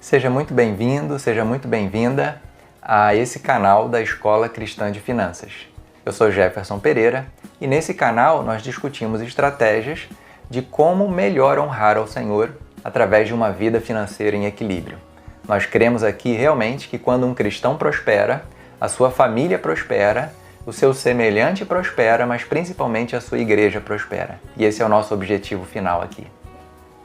Seja muito bem-vindo, seja muito bem-vinda a esse canal da Escola Cristã de Finanças. Eu sou Jefferson Pereira e nesse canal nós discutimos estratégias de como melhor honrar ao Senhor através de uma vida financeira em equilíbrio. Nós cremos aqui realmente que quando um cristão prospera, a sua família prospera, o seu semelhante prospera, mas principalmente a sua igreja prospera. E esse é o nosso objetivo final aqui.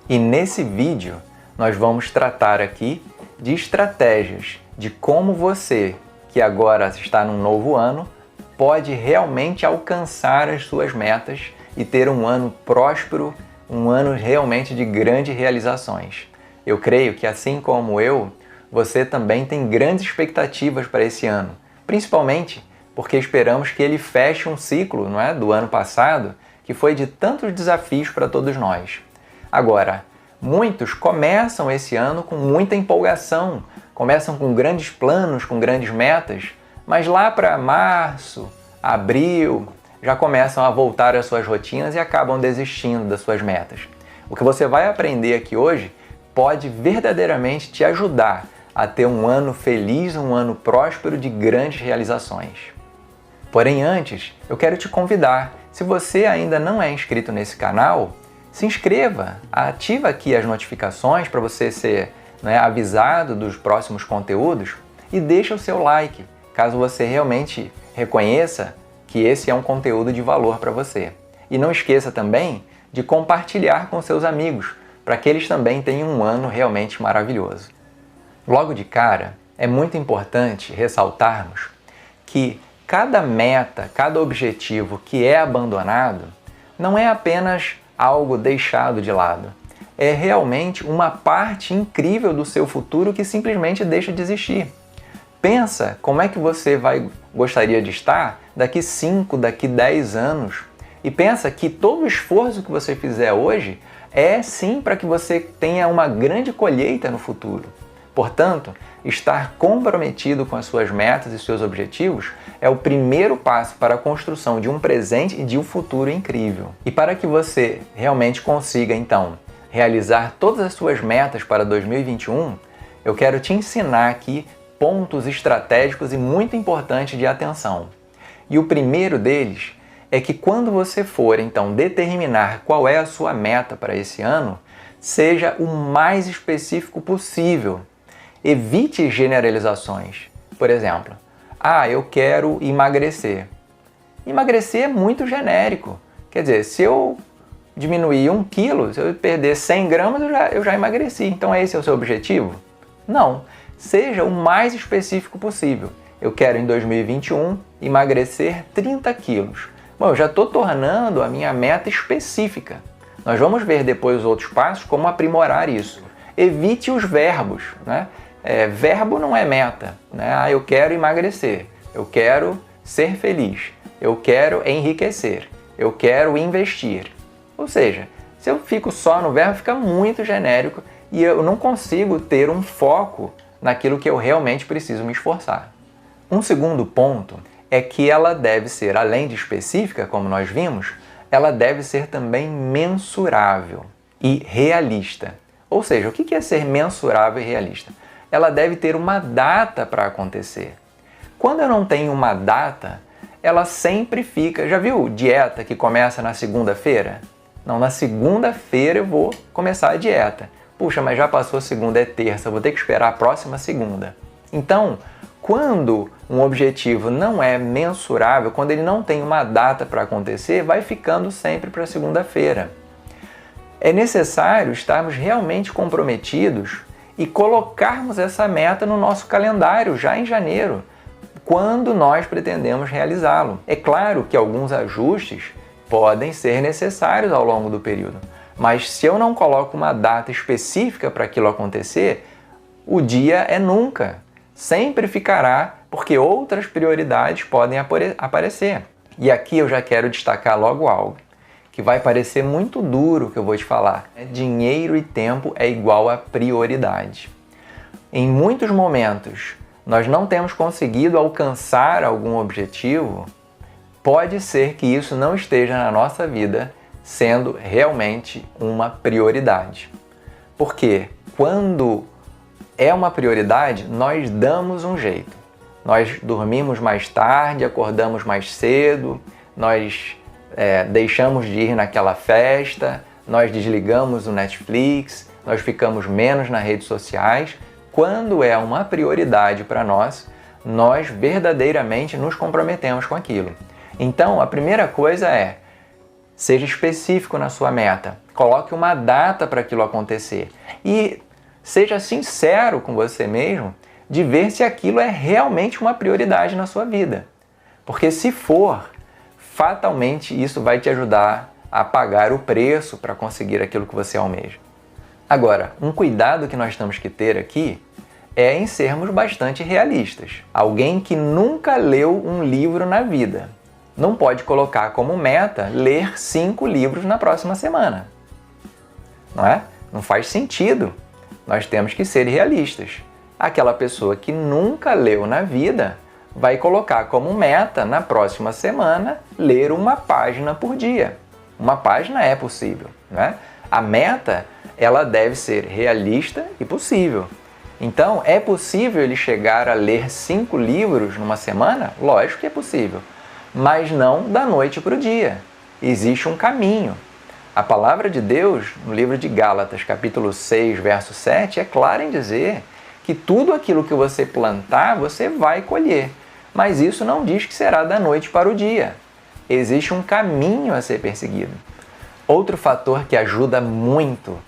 E nesse vídeo nós vamos tratar aqui de estratégias de como você, que agora está num novo ano, pode realmente alcançar as suas metas e ter um ano próspero, um ano realmente de grandes realizações. Eu creio que assim como eu, você também tem grandes expectativas para esse ano, principalmente porque esperamos que ele feche um ciclo, não é, do ano passado, que foi de tantos desafios para todos nós. Agora, muitos começam esse ano com muita empolgação, começam com grandes planos, com grandes metas, mas lá para março, abril, já começam a voltar às suas rotinas e acabam desistindo das suas metas. O que você vai aprender aqui hoje pode verdadeiramente te ajudar a ter um ano feliz, um ano próspero de grandes realizações. Porém, antes, eu quero te convidar, se você ainda não é inscrito nesse canal, se inscreva, ativa aqui as notificações para você ser avisado dos próximos conteúdos e deixa o seu like, caso você realmente reconheça que esse é um conteúdo de valor para você. E não esqueça também de compartilhar com seus amigos, para que eles também tenham um ano realmente maravilhoso. Logo de cara, é muito importante ressaltarmos que cada meta, cada objetivo que é abandonado não é apenas algo deixado de lado. É realmente uma parte incrível do seu futuro que simplesmente deixa de existir. Pensa como é que você gostaria de estar daqui 5, daqui 10 anos. E pensa que todo o esforço que você fizer hoje é sim para que você tenha uma grande colheita no futuro. Portanto, estar comprometido com as suas metas e seus objetivos é o primeiro passo para a construção de um presente e de um futuro incrível. E para que você realmente consiga, então, realizar todas as suas metas para 2021, eu quero te ensinar aqui pontos estratégicos e muito importantes de atenção. E o primeiro deles é que quando você for, então, determinar qual é a sua meta para esse ano, seja o mais específico possível. Evite generalizações. Por exemplo, eu quero emagrecer. Emagrecer é muito genérico. Quer dizer, se eu diminuir 1 quilo, se eu perder 100 gramas, eu já emagreci. Então esse é o seu objetivo? Não. Seja o mais específico possível. Eu quero em 2021 emagrecer 30 quilos. Bom, eu já estou tornando a minha meta específica. Nós vamos ver depois os outros passos como aprimorar isso. Evite os verbos, né? Verbo não é meta, né? Eu quero emagrecer, eu quero ser feliz, eu quero enriquecer, eu quero investir. Ou seja, se eu fico só no verbo, fica muito genérico e eu não consigo ter um foco naquilo que eu realmente preciso me esforçar. Um segundo ponto é que ela deve ser, além de específica, como nós vimos, ela deve ser também mensurável e realista. Ou seja, o que é ser mensurável e realista? Ela deve ter uma data para acontecer. Quando eu não tenho uma data, ela sempre fica... Já viu dieta que começa na segunda-feira? Não, na segunda-feira eu vou começar a dieta. Puxa, mas já passou segunda, é terça, vou ter que esperar a próxima segunda. Então, quando um objetivo não é mensurável, quando ele não tem uma data para acontecer, vai ficando sempre para segunda-feira. É necessário estarmos realmente comprometidos e colocarmos essa meta no nosso calendário já em janeiro, quando nós pretendemos realizá-lo. É claro que alguns ajustes podem ser necessários ao longo do período, mas se eu não coloco uma data específica para aquilo acontecer, o dia é nunca. Sempre ficará, porque outras prioridades podem aparecer. E aqui eu já quero destacar logo algo que vai parecer muito duro que eu vou te falar. Dinheiro e tempo é igual a prioridade. Em muitos momentos, nós não temos conseguido alcançar algum objetivo, pode ser que isso não esteja na nossa vida sendo realmente uma prioridade. Porque quando é uma prioridade, nós damos um jeito. Nós dormimos mais tarde, acordamos mais cedo, nós deixamos de ir naquela festa, nós desligamos o Netflix, nós ficamos menos nas redes sociais. Quando é uma prioridade para nós, nós verdadeiramente nos comprometemos com aquilo. Então, a primeira coisa é, seja específico na sua meta, coloque uma data para aquilo acontecer e seja sincero com você mesmo de ver se aquilo é realmente uma prioridade na sua vida. Porque se for, fatalmente isso vai te ajudar a pagar o preço para conseguir aquilo que você almeja. Agora, um cuidado que nós temos que ter aqui é em sermos bastante realistas. Alguém que nunca leu um livro na vida não pode colocar como meta ler 5 livros na próxima semana. Não é? Não faz sentido. Nós temos que ser realistas. Aquela pessoa que nunca leu na vida vai colocar como meta, na próxima semana, ler 1 página por dia. 1 página é possível, né? A meta, ela deve ser realista e possível. Então, é possível ele chegar a ler 5 livros numa semana? Lógico que é possível, mas não da noite para o dia. Existe um caminho. A palavra de Deus, no livro de Gálatas, capítulo 6, verso 7, é clara em dizer que tudo aquilo que você plantar, você vai colher. Mas isso não diz que será da noite para o dia. Existe um caminho a ser perseguido. Outro fator que ajuda muito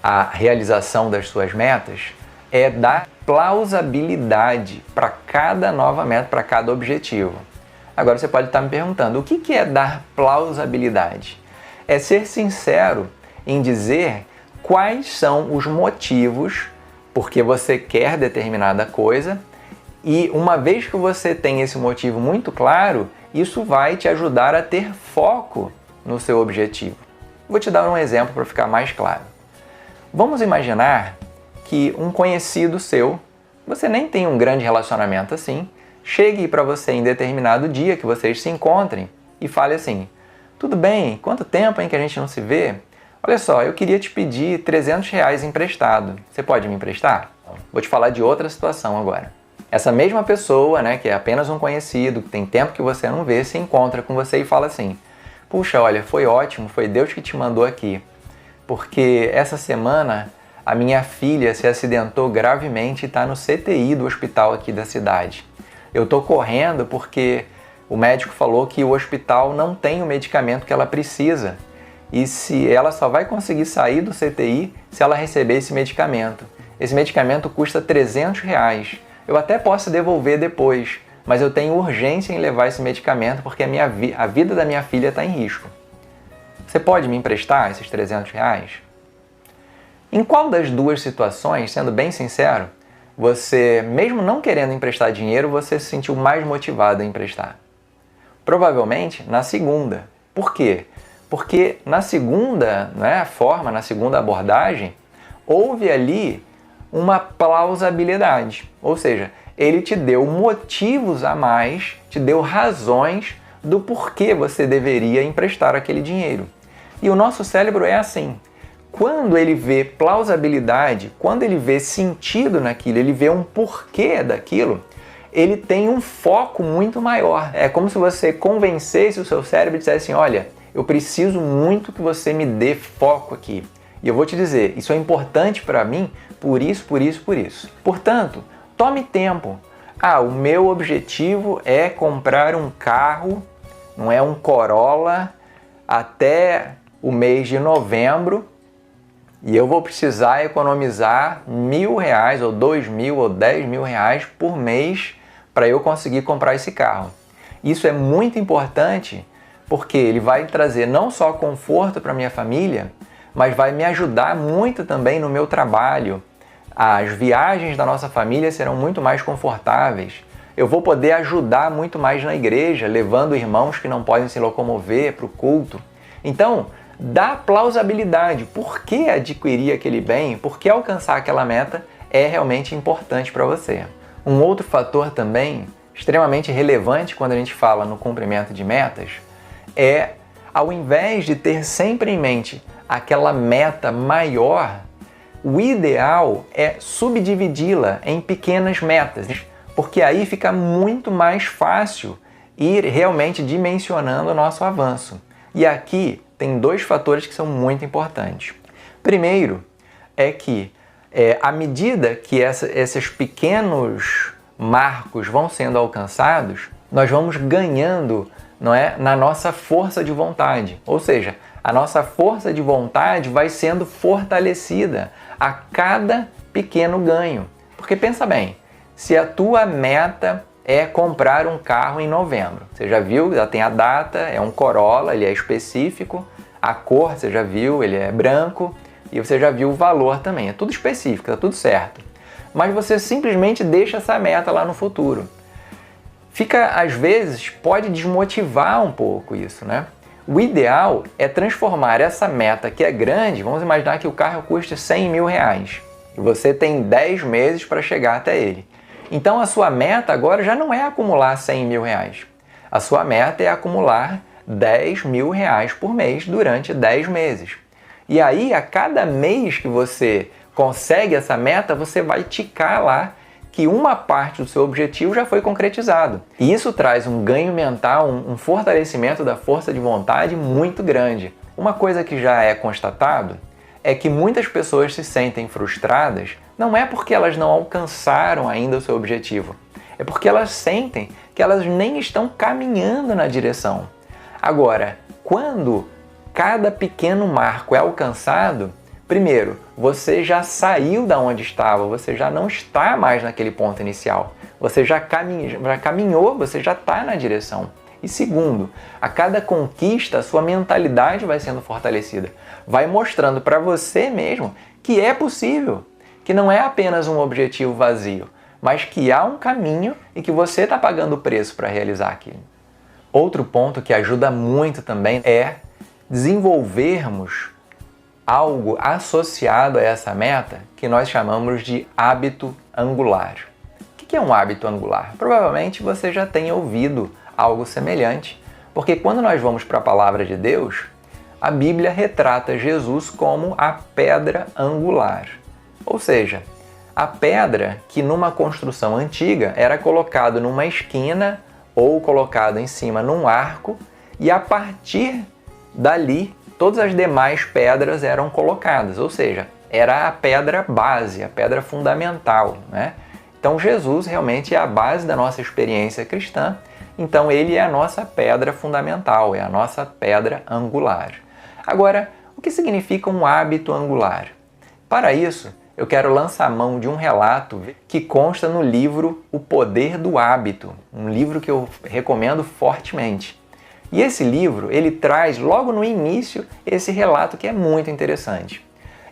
a realização das suas metas é dar plausibilidade para cada nova meta, para cada objetivo. Agora você pode estar me perguntando, o que é dar plausibilidade? É ser sincero em dizer quais são os motivos porque você quer determinada coisa e uma vez que você tem esse motivo muito claro, isso vai te ajudar a ter foco no seu objetivo. Vou te dar um exemplo para ficar mais claro. Vamos imaginar que um conhecido seu, você nem tem um grande relacionamento assim, chegue para você em determinado dia que vocês se encontrem e fale assim, tudo bem, quanto tempo que a gente não se vê? Olha só, eu queria te pedir R$300 emprestado, você pode me emprestar? Vou te falar de outra situação agora. Essa mesma pessoa, né, que é apenas um conhecido, que tem tempo que você não vê, se encontra com você e fala assim, puxa, olha, foi ótimo, foi Deus que te mandou aqui, porque essa semana a minha filha se acidentou gravemente e está no CTI do hospital aqui da cidade. Eu estou correndo porque o médico falou que o hospital não tem o medicamento que ela precisa e se ela só vai conseguir sair do CTI se ela receber esse medicamento. Esse medicamento custa R$300. Eu até posso devolver depois, mas eu tenho urgência em levar esse medicamento porque a vida da minha filha está em risco. Você pode me emprestar esses R$300? Em qual das duas situações, sendo bem sincero, você, mesmo não querendo emprestar dinheiro, você se sentiu mais motivado a emprestar? Provavelmente na segunda. Por quê? Porque na segunda, né, forma, na segunda abordagem, houve ali uma plausibilidade. Ou seja, ele te deu motivos a mais, te deu razões do porquê você deveria emprestar aquele dinheiro. E o nosso cérebro é assim. Quando ele vê plausibilidade, quando ele vê sentido naquilo, ele vê um porquê daquilo, ele tem um foco muito maior. É como se você convencesse o seu cérebro e dissesse assim, olha, eu preciso muito que você me dê foco aqui. E eu vou te dizer, isso é importante para mim por isso, por isso, por isso. Portanto, tome tempo. O meu objetivo é comprar um carro, não é um Corolla, até o mês de novembro, e eu vou precisar economizar R$1.000 ou R$2.000 ou R$10.000 por mês para eu conseguir comprar esse carro. Isso é muito importante porque ele vai trazer não só conforto para minha família, mas vai me ajudar muito também no meu trabalho. As viagens da nossa família serão muito mais confortáveis. Eu vou poder ajudar muito mais na igreja, levando irmãos que não podem se locomover para o culto. Então, dá plausibilidade. Por que adquirir aquele bem? Por que alcançar aquela meta é realmente importante para você. Um outro fator também extremamente relevante quando a gente fala no cumprimento de metas é, ao invés de ter sempre em mente aquela meta maior, o ideal é subdividi-la em pequenas metas, porque aí fica muito mais fácil ir realmente dimensionando o nosso avanço. E aqui tem dois fatores que são muito importantes. Primeiro é que à medida que esses pequenos marcos vão sendo alcançados, nós vamos ganhando, não é, na nossa força de vontade. Ou seja, a nossa força de vontade vai sendo fortalecida a cada pequeno ganho. Porque pensa bem, se a tua meta é comprar um carro em novembro, você já viu, já tem a data, é um Corolla, ele é específico, a cor você já viu, ele é branco, e você já viu o valor também, é tudo específico, tá tudo certo. Mas você simplesmente deixa essa meta lá no futuro. Fica, às vezes, pode desmotivar um pouco isso, né? O ideal é transformar essa meta que é grande, vamos imaginar que o carro custe R$100.000 e você tem 10 meses para chegar até ele. Então a sua meta agora já não é acumular R$100.000. A sua meta é acumular R$10.000 por mês durante 10 meses. E aí, a cada mês que você consegue essa meta, você vai ticar lá que uma parte do seu objetivo já foi concretizado. E isso traz um ganho mental, um fortalecimento da força de vontade muito grande. Uma coisa que já é constatado é que muitas pessoas se sentem frustradas, não é porque elas não alcançaram ainda o seu objetivo, é porque elas sentem que elas nem estão caminhando na direção. Agora, quando cada pequeno marco é alcançado, primeiro, você já saiu da onde estava, você já não está mais naquele ponto inicial. Você já caminhou, você já está na direção. E segundo, a cada conquista, a sua mentalidade vai sendo fortalecida. Vai mostrando para você mesmo que é possível, que não é apenas um objetivo vazio, mas que há um caminho e que você está pagando o preço para realizar aquilo. Outro ponto que ajuda muito também é desenvolvermos algo associado a essa meta que nós chamamos de hábito angular. O que é um hábito angular? Provavelmente você já tenha ouvido algo semelhante, porque quando nós vamos para a palavra de Deus, a Bíblia retrata Jesus como a pedra angular. Ou seja, a pedra que numa construção antiga era colocada numa esquina ou colocada em cima num arco, e a partir dali todas as demais pedras eram colocadas, ou seja, era a pedra base, a pedra fundamental, né? Então Jesus realmente é a base da nossa experiência cristã, então ele é a nossa pedra fundamental, é a nossa pedra angular. Agora, o que significa um hábito angular? Para isso, eu quero lançar mão de um relato que consta no livro O Poder do Hábito, um livro que eu recomendo fortemente. E esse livro, ele traz logo no início esse relato que é muito interessante.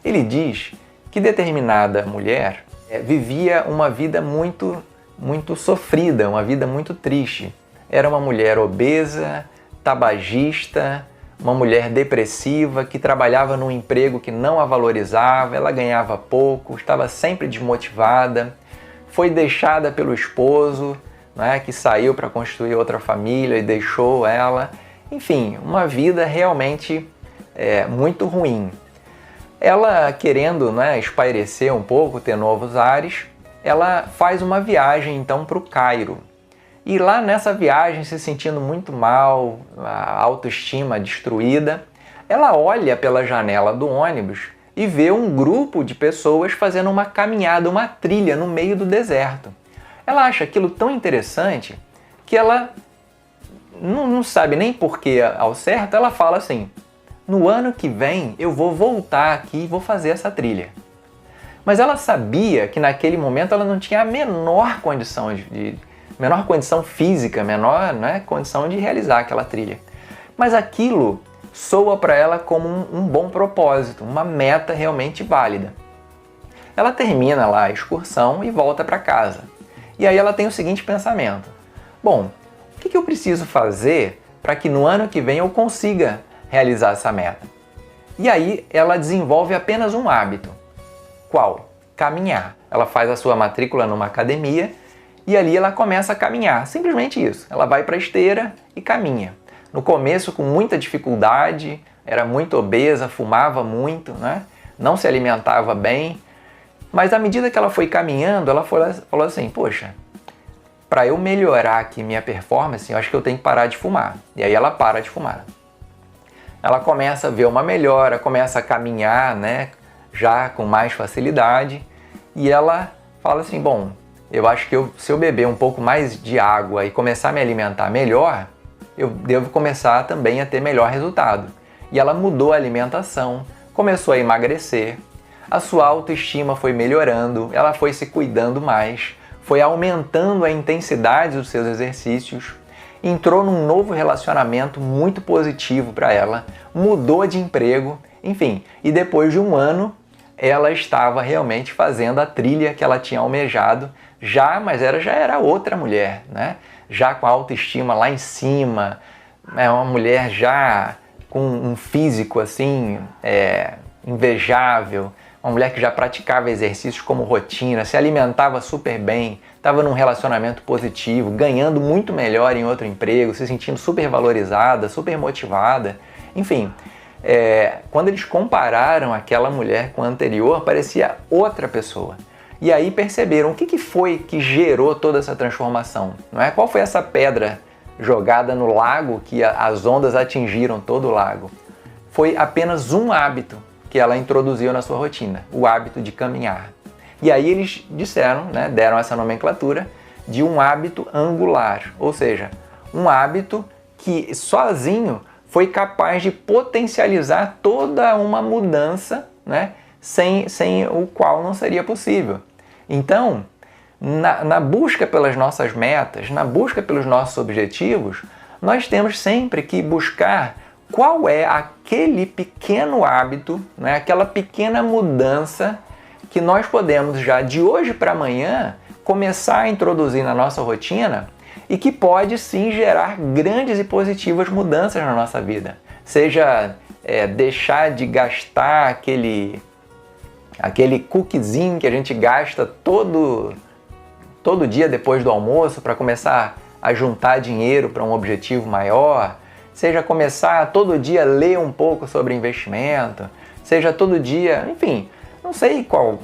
Ele diz que determinada mulher vivia uma vida muito sofrida, uma vida muito triste. Era uma mulher obesa, tabagista, uma mulher depressiva que trabalhava num emprego que não a valorizava, ela ganhava pouco, estava sempre desmotivada, foi deixada pelo esposo, né, que saiu para construir outra família e deixou ela. Enfim, uma vida realmente muito ruim. Ela, querendo, né, espairecer um pouco, ter novos ares, ela faz uma viagem então para o Cairo. E lá nessa viagem, se sentindo muito mal, a autoestima destruída, ela olha pela janela do ônibus e vê um grupo de pessoas fazendo uma caminhada, uma trilha no meio do deserto. Ela acha aquilo tão interessante que ela não sabe nem porquê ao certo, ela fala assim: no ano que vem eu vou voltar aqui e vou fazer essa trilha. Mas ela sabia que naquele momento ela não tinha a menor condição menor condição física, menor, né, condição de realizar aquela trilha. Mas aquilo soa para ela como um bom propósito, uma meta realmente válida. Ela termina lá a excursão e volta para casa. E aí ela tem o seguinte pensamento: bom, o que eu preciso fazer para que no ano que vem eu consiga realizar essa meta? E aí ela desenvolve apenas um hábito. Qual? Caminhar. Ela faz a sua matrícula numa academia e ali ela começa a caminhar, simplesmente isso. Ela vai para a esteira e caminha. No começo, com muita dificuldade, era muito obesa, fumava muito, né? não se alimentava bem, mas à medida que ela foi caminhando, ela falou assim, poxa, para eu melhorar aqui minha performance, eu acho que eu tenho que parar de fumar. E aí ela para de fumar. Ela começa a ver uma melhora, começa a caminhar, né, já com mais facilidade, e ela fala assim, bom, eu acho que se eu beber um pouco mais de água e começar a me alimentar melhor, eu devo começar também a ter melhor resultado. E ela mudou a alimentação, começou a emagrecer, a sua autoestima foi melhorando, ela foi se cuidando mais, foi aumentando a intensidade dos seus exercícios, entrou num novo relacionamento muito positivo para ela, mudou de emprego, enfim, e depois de um ano ela estava realmente fazendo a trilha que ela tinha almejado, mas já era outra mulher, né? Já com a autoestima lá em cima, uma mulher já com um físico assim, invejável, uma mulher que já praticava exercícios como rotina, se alimentava super bem, estava num relacionamento positivo, ganhando muito melhor em outro emprego, se sentindo super valorizada, super motivada. Enfim, quando eles compararam aquela mulher com a anterior, parecia outra pessoa. E aí perceberam o que foi que gerou toda essa transformação, não é? Qual foi essa pedra jogada no lago que as ondas atingiram todo o lago? Foi apenas um hábito que ela introduziu na sua rotina, o hábito de caminhar. E aí eles disseram, né, deram essa nomenclatura de um hábito angular, ou seja, um hábito que sozinho foi capaz de potencializar toda uma mudança, né, sem o qual não seria possível. Então, na busca pelas nossas metas, na busca pelos nossos objetivos, nós temos sempre que buscar qual é aquele pequeno hábito, né, aquela pequena mudança que nós podemos já de hoje para amanhã começar a introduzir na nossa rotina e que pode sim gerar grandes e positivas mudanças na nossa vida. Seja deixar de gastar aquele cookiezinho que a gente gasta todo dia depois do almoço para começar a juntar dinheiro para um objetivo maior, seja começar todo dia a ler um pouco sobre investimento, seja todo dia, enfim, não sei qual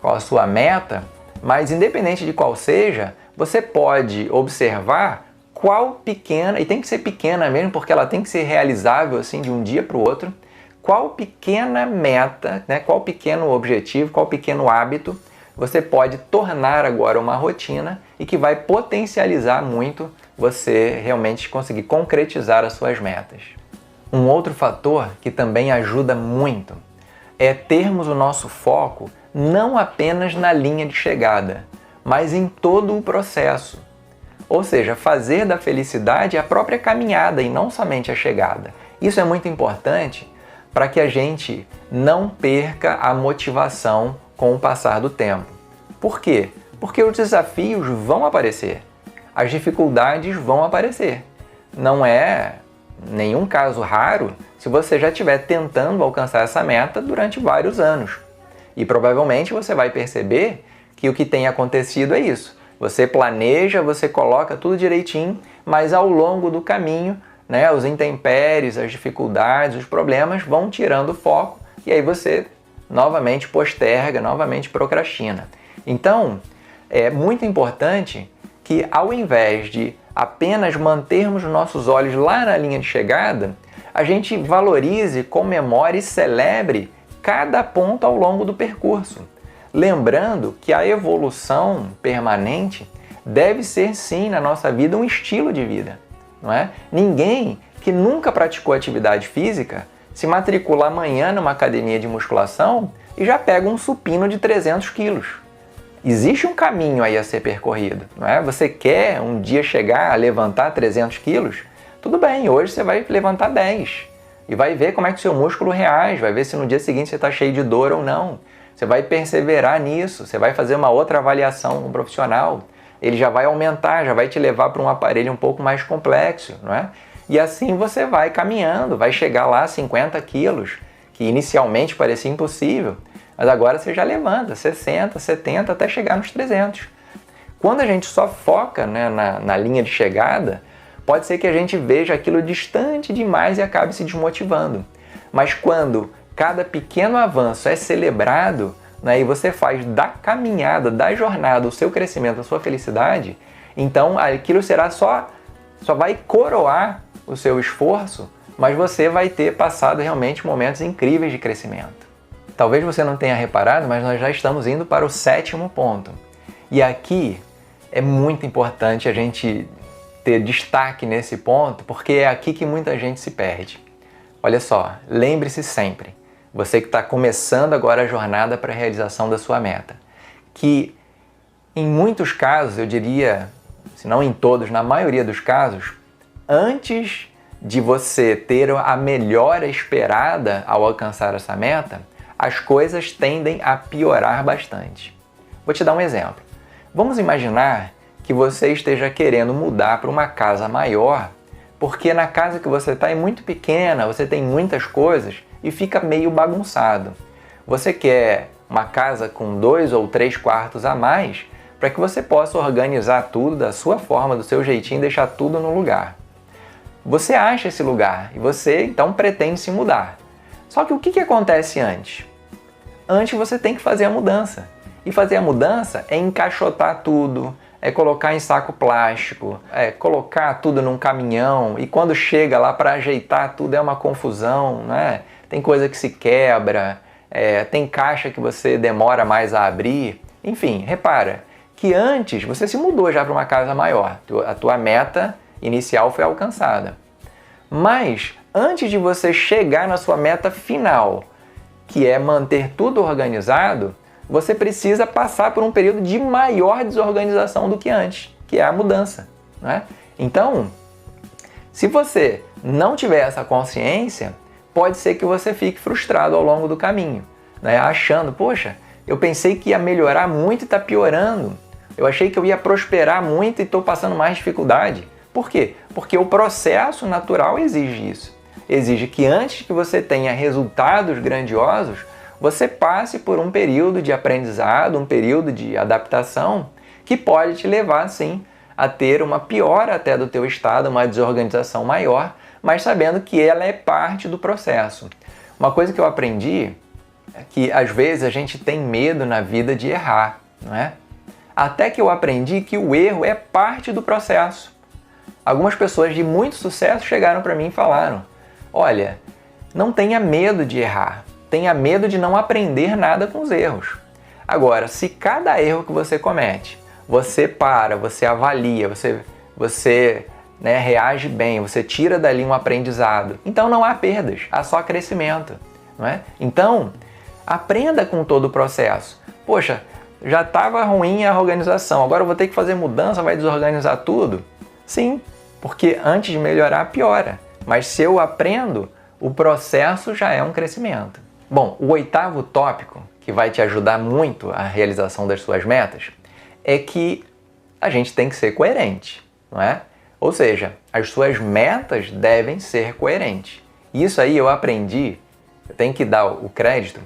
a sua meta, mas independente de qual seja, você pode observar qual pequena, e tem que ser pequena mesmo, porque ela tem que ser realizável assim de um dia para o outro, qual pequena meta, né, qual pequeno objetivo, qual pequeno hábito você pode tornar agora uma rotina e que vai potencializar muito você realmente conseguir concretizar as suas metas. Um outro fator que também ajuda muito é termos o nosso foco não apenas na linha de chegada, mas em todo o processo. Ou seja, fazer da felicidade a própria caminhada e não somente a chegada. Isso é muito importante para que a gente não perca a motivação com o passar do tempo. Por quê? Porque os desafios vão aparecer, as dificuldades vão aparecer. Não é nenhum caso raro se você já estiver tentando alcançar essa meta durante vários anos. E provavelmente você vai perceber que o que tem acontecido é isso. Você planeja, você coloca tudo direitinho, mas ao longo do caminho, né, os intempéries, as dificuldades, os problemas vão tirando o foco e aí você novamente posterga, novamente procrastina. Então, é muito importante que ao invés de apenas mantermos nossos olhos lá na linha de chegada, a gente valorize, comemore e celebre cada ponto ao longo do percurso. Lembrando que a evolução permanente deve ser sim na nossa vida um estilo de vida, não é? Ninguém que nunca praticou atividade física se matricula amanhã numa academia de musculação e já pega um supino de 300 quilos. Existe um caminho aí a ser percorrido, não é? Você quer um dia chegar a levantar 300 quilos? Tudo bem, hoje você vai levantar 10 e vai ver como é que o seu músculo reage, vai ver se no dia seguinte você está cheio de dor ou não. Você vai perseverar nisso, você vai fazer uma outra avaliação com um profissional, ele já vai aumentar, já vai te levar para um aparelho um pouco mais complexo, não é? E assim você vai caminhando, vai chegar lá a 50 quilos, que inicialmente parecia impossível, mas agora você já levanta 60, 70 até chegar nos 300. Quando a gente só foca, né, na linha de chegada, pode ser que a gente veja aquilo distante demais e acabe se desmotivando. Mas quando cada pequeno avanço é celebrado, né, e você faz da caminhada, da jornada, o seu crescimento, a sua felicidade, então aquilo só vai coroar o seu esforço, mas você vai ter passado realmente momentos incríveis de crescimento. Talvez você não tenha reparado, mas nós já estamos indo para o 7º ponto. E aqui é muito importante a gente ter destaque nesse ponto, porque é aqui que muita gente se perde. Olha só, lembre-se sempre, você que está começando agora a jornada para a realização da sua meta, que em muitos casos, eu diria, se não em todos, na maioria dos casos, antes de você ter a melhora esperada ao alcançar essa meta, as coisas tendem a piorar bastante. Vou te dar um exemplo. Vamos imaginar que você esteja querendo mudar para uma casa maior, porque na casa que você está é muito pequena, você tem muitas coisas e fica meio bagunçado. Você quer uma casa com 2 ou 3 quartos a mais para que você possa organizar tudo da sua forma, do seu jeitinho, deixar tudo no lugar. Você acha esse lugar e você então pretende se mudar. Só que o que acontece antes? Antes você tem que fazer a mudança. E fazer a mudança é encaixotar tudo, é colocar em saco plástico, é colocar tudo num caminhão, e quando chega lá para ajeitar tudo é uma confusão, né? Tem coisa que se quebra, tem caixa que você demora mais a abrir. Enfim, repara que antes você se mudou já para uma casa maior, a tua meta inicial foi alcançada. Mas antes de você chegar na sua meta final, que é manter tudo organizado, você precisa passar por um período de maior desorganização do que antes, que é a mudança, né? Então, se você não tiver essa consciência, pode ser que você fique frustrado ao longo do caminho, né? Achando, poxa, eu pensei que ia melhorar muito e está piorando. Eu achei que eu ia prosperar muito e estou passando mais dificuldade. Por quê? Porque o processo natural exige isso. Exige que antes que você tenha resultados grandiosos, você passe por um período de aprendizado, um período de adaptação que pode te levar, sim, a ter uma piora até do teu estado, uma desorganização maior, mas sabendo que ela é parte do processo. Uma coisa que eu aprendi é que, às vezes, a gente tem medo na vida de errar, não é? Até que eu aprendi que o erro é parte do processo. Algumas pessoas de muito sucesso chegaram para mim e falaram: olha, não tenha medo de errar, tenha medo de não aprender nada com os erros. Agora, se cada erro que você comete, você para, você avalia, você reage bem, você tira dali um aprendizado, então não há perdas, há só crescimento, não é? Então, aprenda com todo o processo. Poxa, já estava ruim a organização, agora eu vou ter que fazer mudança, vai desorganizar tudo? Sim, porque antes de melhorar, piora. Mas se eu aprendo, o processo já é um crescimento. Bom, o 8º tópico, que vai te ajudar muito a realização das suas metas, é que a gente tem que ser coerente, não é? Ou seja, as suas metas devem ser coerentes. Isso aí eu aprendi, eu tenho que dar o crédito,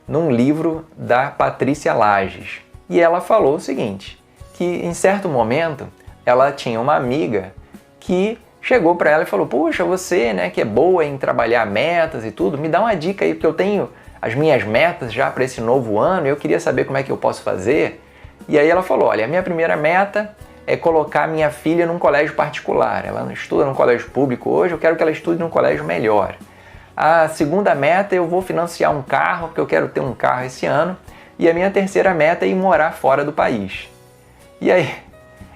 num livro da Patrícia Lages. E ela falou o seguinte, que em certo momento ela tinha uma amiga que chegou para ela e falou: puxa, você, né, que é boa em trabalhar metas e tudo, me dá uma dica aí, porque eu tenho as minhas metas já para esse novo ano e eu queria saber como é que eu posso fazer. E aí ela falou: olha, a minha primeira meta é colocar minha filha num colégio particular. Ela não estuda num colégio público hoje, eu quero que ela estude num colégio melhor. A segunda meta, eu vou financiar um carro, porque eu quero ter um carro esse ano. E a minha terceira meta é ir morar fora do país. E aí,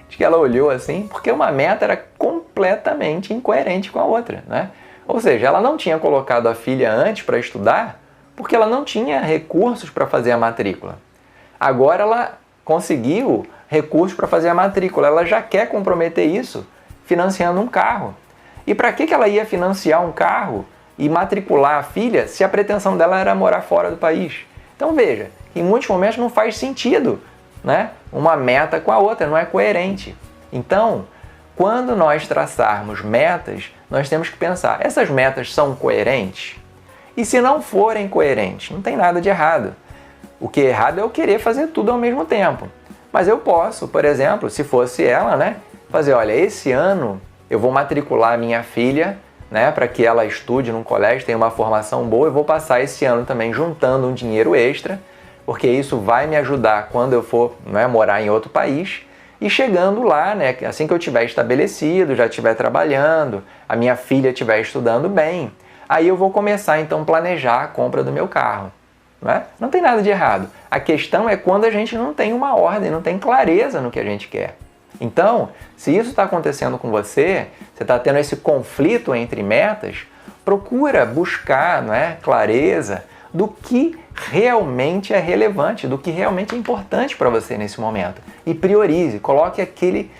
acho que ela olhou assim, porque uma meta era completamente incoerente com a outra, né? Ou seja, ela não tinha colocado a filha antes para estudar, porque ela não tinha recursos para fazer a matrícula. Agora ela conseguiu recursos para fazer a matrícula, ela já quer comprometer isso financiando um carro. E para que ela ia financiar um carro e matricular a filha se a pretensão dela era morar fora do país? Então veja, em muitos momentos não faz sentido, né? Uma meta com a outra, não é coerente. Então, quando nós traçarmos metas, nós temos que pensar, essas metas são coerentes? E se não forem coerentes, não tem nada de errado. O que é errado é eu querer fazer tudo ao mesmo tempo. Mas eu posso, por exemplo, se fosse ela, né, fazer, olha, esse ano eu vou matricular minha filha né, para que ela estude num colégio, tenha uma formação boa. Eu vou passar esse ano também juntando um dinheiro extra, porque isso vai me ajudar quando eu for, né, morar em outro país. E chegando lá, né, assim que eu estiver estabelecido, já estiver trabalhando, a minha filha estiver estudando bem, aí eu vou começar então a planejar a compra do meu carro. Não tem nada de errado. A questão é quando a gente não tem uma ordem, não tem clareza no que a gente quer. Então, se isso está acontecendo com você, você está tendo esse conflito entre metas, procura buscar, clareza do que realmente é relevante, do que realmente é importante para você nesse momento. E priorize, coloque aquele...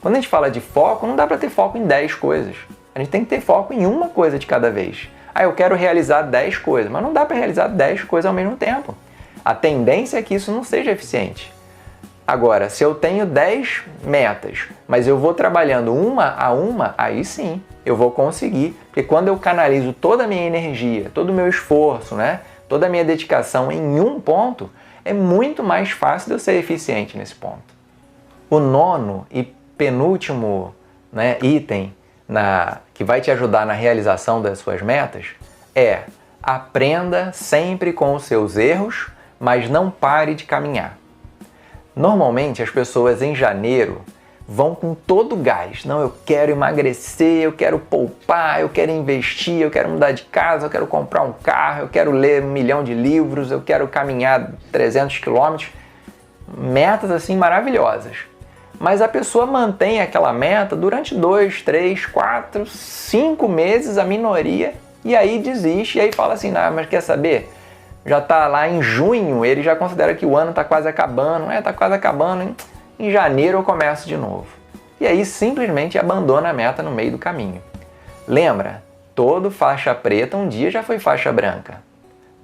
Quando a gente fala de foco, não dá para ter foco em 10 coisas. A gente tem que ter foco em uma coisa de cada vez. Eu quero realizar 10 coisas, mas não dá para realizar 10 coisas ao mesmo tempo. A tendência é que isso não seja eficiente. Agora, se eu tenho 10 metas, mas eu vou trabalhando uma a uma, aí sim, eu vou conseguir. Porque quando eu canalizo toda a minha energia, todo o meu esforço, toda a minha dedicação em um ponto, é muito mais fácil de eu ser eficiente nesse ponto. O nono e penúltimo item que vai te ajudar na realização das suas metas é: aprenda sempre com os seus erros, mas não pare de caminhar. Normalmente as pessoas em janeiro vão com todo o gás. Não, eu quero emagrecer, eu quero poupar, eu quero investir, eu quero mudar de casa, eu quero comprar um carro, eu quero ler 1 milhão de livros, eu quero caminhar 300 quilômetros. Metas assim maravilhosas. Mas a pessoa mantém aquela meta durante 2, 3, 4, 5 meses, a minoria, e aí desiste, e aí fala assim: não, mas quer saber? Já está lá em junho, ele já considera que o ano está quase acabando, está quase acabando, em janeiro eu começo de novo. E aí simplesmente abandona a meta no meio do caminho. Lembra, todo faixa preta um dia já foi faixa branca.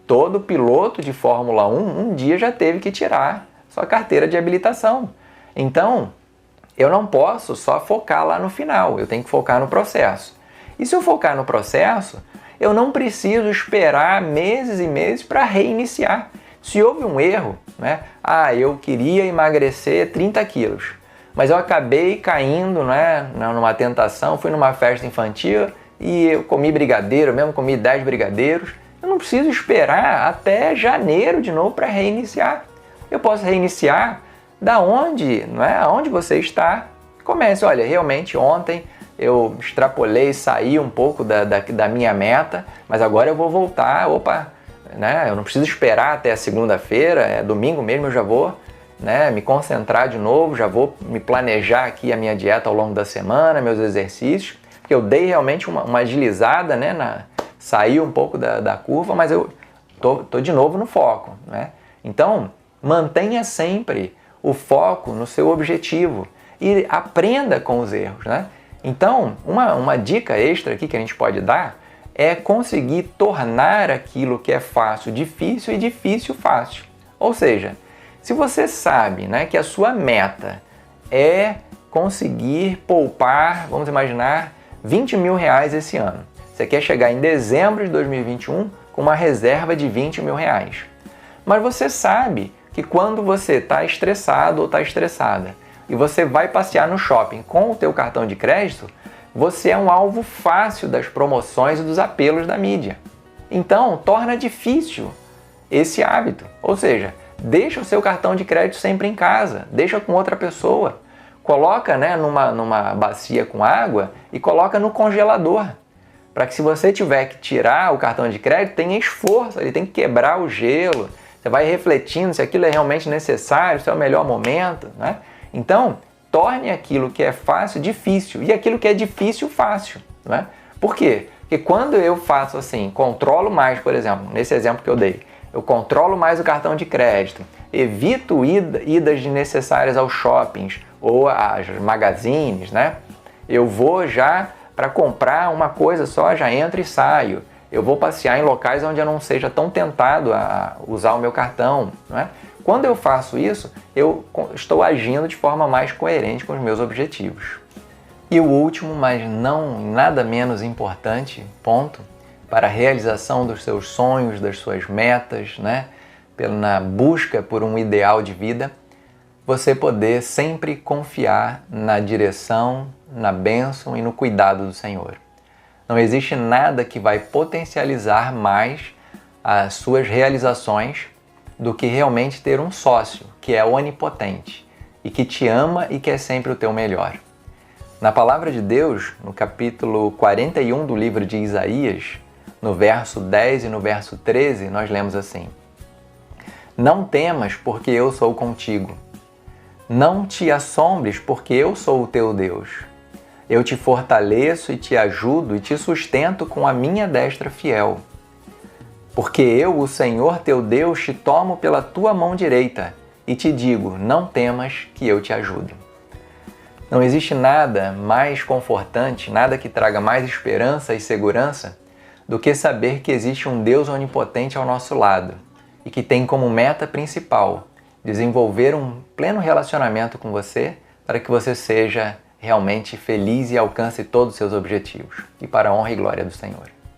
Todo piloto de Fórmula 1 um dia já teve que tirar sua carteira de habilitação. Então, eu não posso só focar lá no final, eu tenho que focar no processo. E se eu focar no processo, eu não preciso esperar meses e meses para reiniciar. Se houve um erro, eu queria emagrecer 30 quilos, mas eu acabei caindo numa tentação, fui numa festa infantil e eu comi brigadeiro, mesmo comi 10 brigadeiros. Eu não preciso esperar até janeiro de novo para reiniciar. Eu posso reiniciar da onde, aonde você está. Comece, olha, realmente ontem eu extrapolei, saí um pouco da minha meta, mas agora eu vou voltar, eu não preciso esperar até a segunda-feira, domingo mesmo eu já vou me concentrar de novo, já vou me planejar aqui a minha dieta ao longo da semana, meus exercícios, porque eu dei realmente uma agilizada, saí um pouco da curva, mas eu tô de novo no foco. Então, mantenha sempre o foco no seu objetivo e aprenda com os erros. Então, uma dica extra aqui que a gente pode dar é conseguir tornar aquilo que é fácil difícil e difícil fácil. Ou seja, se você sabe que a sua meta é conseguir poupar, vamos imaginar, 20 mil reais esse ano. Você quer chegar em dezembro de 2021 com uma reserva de 20 mil reais. Mas você sabe que quando você está estressado ou está estressada e você vai passear no shopping com o teu cartão de crédito, você é um alvo fácil das promoções e dos apelos da mídia. Então, torna difícil esse hábito. Ou seja, deixa o seu cartão de crédito sempre em casa, deixa com outra pessoa. Coloca numa bacia com água e coloca no congelador. Para que se você tiver que tirar o cartão de crédito, tenha esforço, ele tem que quebrar o gelo. Você vai refletindo se aquilo é realmente necessário, se é o melhor momento. Então, torne aquilo que é fácil difícil e aquilo que é difícil fácil. Por quê? Porque quando eu faço assim, controlo mais, por exemplo, nesse exemplo que eu dei, eu controlo mais o cartão de crédito, evito idas desnecessárias aos shoppings ou às magazines, eu vou já para comprar uma coisa só, já entro e saio. Eu vou passear em locais onde eu não seja tão tentado a usar o meu cartão. Quando eu faço isso, eu estou agindo de forma mais coerente com os meus objetivos. E o último, mas não nada menos importante, ponto, para a realização dos seus sonhos, das suas metas, na busca por um ideal de vida, você poder sempre confiar na direção, na bênção e no cuidado do Senhor. Não existe nada que vai potencializar mais as suas realizações do que realmente ter um sócio que é onipotente e que te ama e quer sempre o teu melhor. Na palavra de Deus, no capítulo 41 do livro de Isaías, no verso 10 e no verso 13, nós lemos assim: Não temas, porque eu sou contigo. Não te assombres, porque eu sou o teu Deus. Eu te fortaleço e te ajudo e te sustento com a minha destra fiel. Porque eu, o Senhor teu Deus, te tomo pela tua mão direita e te digo, não temas que eu te ajudo. Não existe nada mais confortante, nada que traga mais esperança e segurança do que saber que existe um Deus onipotente ao nosso lado e que tem como meta principal desenvolver um pleno relacionamento com você para que você seja realmente feliz e alcance todos os seus objetivos. E para a honra e glória do Senhor.